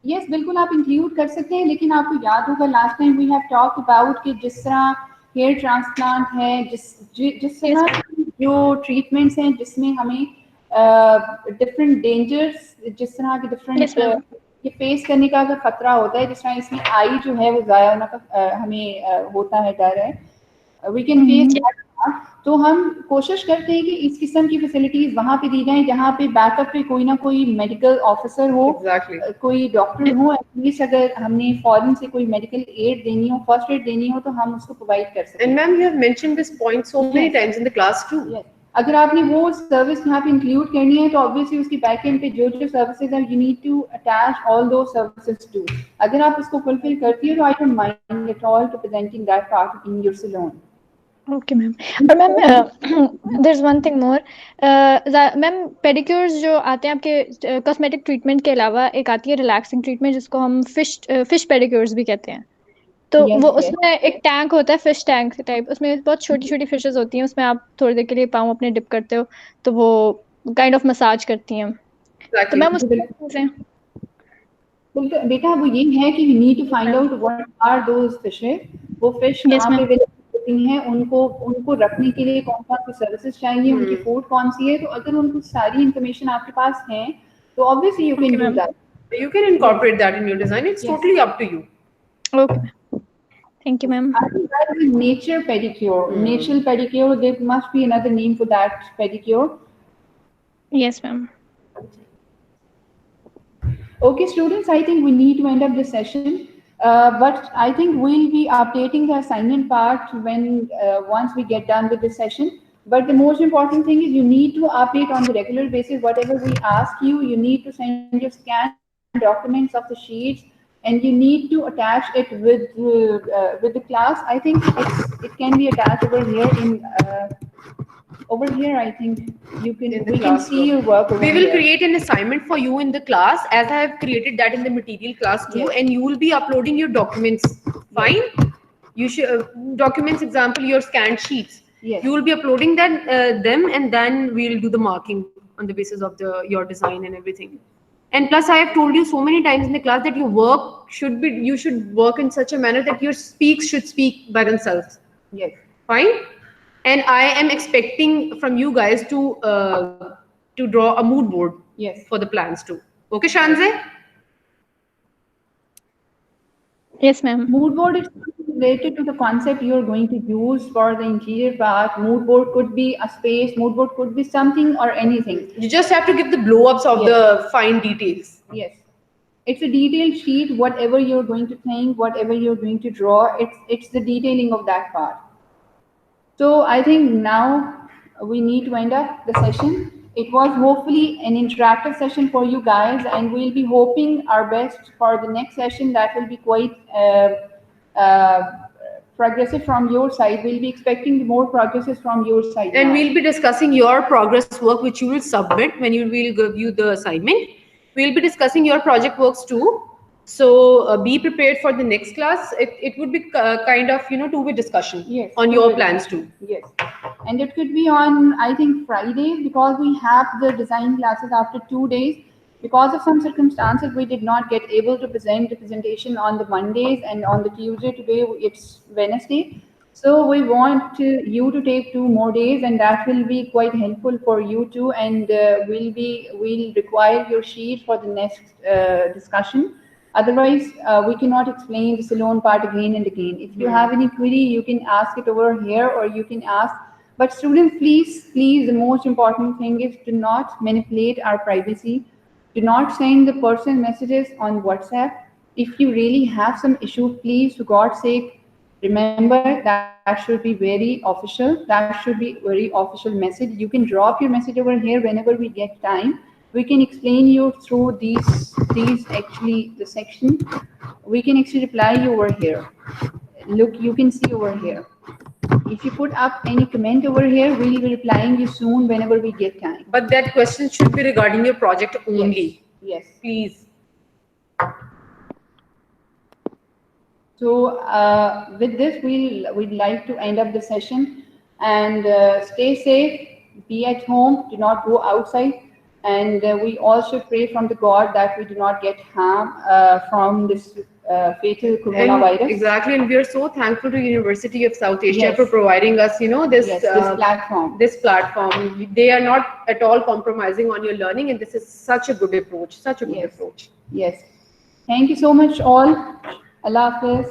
यस बिल्कुल आप इंक्लूड कर सकते हैं, लेकिन आपको याद होगा last time we have talk about कि जिस तरह हेयर ट्रांसप्लांट है, जिस तरह जो ट्रीटमेंट्स हैं जिसमें हमें डिफरेंट डेंजर्स, जिस तरह के Yes, डिफरेंट ma'am. ये फेस करने का अगर खतरा होता है, जिस तरह इसमें आई जो है वो ज़ाया होने का हमें होता है, डर है, वी कैन फेस। तो हम कोशिश करते हैं कि इस किस्म की फैसिलिटीज वहाँ पे दी जाएं जहाँ पे बैकअप पे कोई ना कोई मेडिकल ऑफिसर हो, Exactly. कोई डॉक्टर हो, एटलीस्ट अगर हमने फॉरेन से कोई मेडिकल एड देनी हो, फर्स्ट एड देनी हो, तो हम उसको प्रोवाइड कर सकते हैं। And ma'am, you have mentioned this point so many Yes. times in the class too. Yes. अगर आपने वो सर्विस यहाँ पे इंक्लूड करनी है तो ऑब्वियसली उसकी बैक एंड पे जो जो सर्विसेज है, you need to attach all those services too. अगर आप उसको फुलफिल करती हो तो I don't mind at all to presenting that part in your salon. Okay ma'am. और ma'am there is one thing more, ma'am pedicures जो आते हैं आपके कॉस्मेटिक ट्रीटमेंट के अलावा, एक आती है रिलैक्सिंग ट्रीटमेंट जिसको हम फिश पेडिक्योर्स भी कहते हैं, तो Yes, वो yes. उसमें एक टैंक होता है, फिश टैंक टाइप, उसमें बहुत छोटी छोटी फिशेस होती हैं, उसमें आप थोड़ी देर के लिए पाँव अपने डिप करते हो तो वो काइंड ऑफ मसाज करती हैं, तो Exactly. मैम उसमें तो बेटा वो ये है कि you need to find out what are those fishes, वो फिश Yes, कहाँ पे ma'am. अवेलेबल होती हैं, उनको रखने के लिए कौन कौन सी सर्विसेज चाहिए, उनकी फूड कौन सी है, तो अगर उनको सारी इंफॉर्मेशन आपके पास है तो obviously you can Okay, do ma'am. That. You can incorporate that in your design. It's Yes. totally up to you. Okay, thank you ma'am. I think that is nature pedicure. Natural pedicure, there must be another name for that pedicure. Yes ma'am. Okay, students, I think we need to end up this session. But I think we'll be updating the assignment part when once we get done with this session. But the most important thing is you need to update on the regular basis. Whatever we ask you, you need to send your scanned documents of the sheets, and you need to attach it with the class. I think it can be attached over here in over here, I think we In the can class see work. your work over We will here. create an assignment for you in the class, as I have created that in the material class too, Yes. and you will be uploading your documents. Fine. You should documents, example, your scanned sheets. Yes. You will be uploading them, and then we'll do the marking on the basis of your design and everything. And plus, I have told you so many times in the class that your work you should work in such a manner that your speaks should speak by themselves. Yes. Fine. And I am expecting from you guys to draw a mood board Yes. for the plans too. Okay, Shanze? Yes, ma'am. Mood board is related to the concept you're going to use for the interior part. Mood board could be a space, mood board could be something or anything. You just have to give the blow-ups of the fine details. Yes. It's a detailed sheet, whatever you're going to think, whatever you're going to draw, it's the detailing of that part. So I think now we need to end up the session. It was hopefully an interactive session for you guys, and we'll be hoping our best for the next session that will be quite progressive from your side. We'll be expecting more progresses from your side. And now. we'll be discussing your progress work, which you will submit when will give you the assignment. We'll be discussing your project works too. So be prepared for the next class. It would be kind of, two-way discussion on your plans too. Yes. And it could be on, I think, Friday, because we have the design classes after 2 days. Because of some circumstances, we did not get able to present the presentation on the Mondays, and on the Tuesday today, it's Wednesday. So we want you to take 2 more days, and that will be quite helpful for you too. And we'll require your sheet for the next discussion. Otherwise, we cannot explain the Salon part again and again. If you have any query, you can ask it over here, or you can ask. But students, please, the most important thing is to not manipulate our privacy. Do not send the personal messages on WhatsApp. If you really have some issue, please, for God's sake, remember that should be very official. That should be very official message. You can drop your message over here whenever we get time. We can explain you through these actually the section. We can actually reply you over here. Look, you can see over here. If you put up any comment over here, we'll be replying you soon whenever we get time. But that question should be regarding your project only. Yes. Please. So with this, we'd like to end up the session, and stay safe, be at home, do not go outside, and we all should pray from the God that we do not get harm from this fatal coronavirus. Exactly, and we are so thankful to University of South Asia Yes. for providing us, this platform. This platform. They are not at all compromising on your learning, and this is such a good approach. Such a good approach. Yes. Thank you so much, all. Allah Hafiz.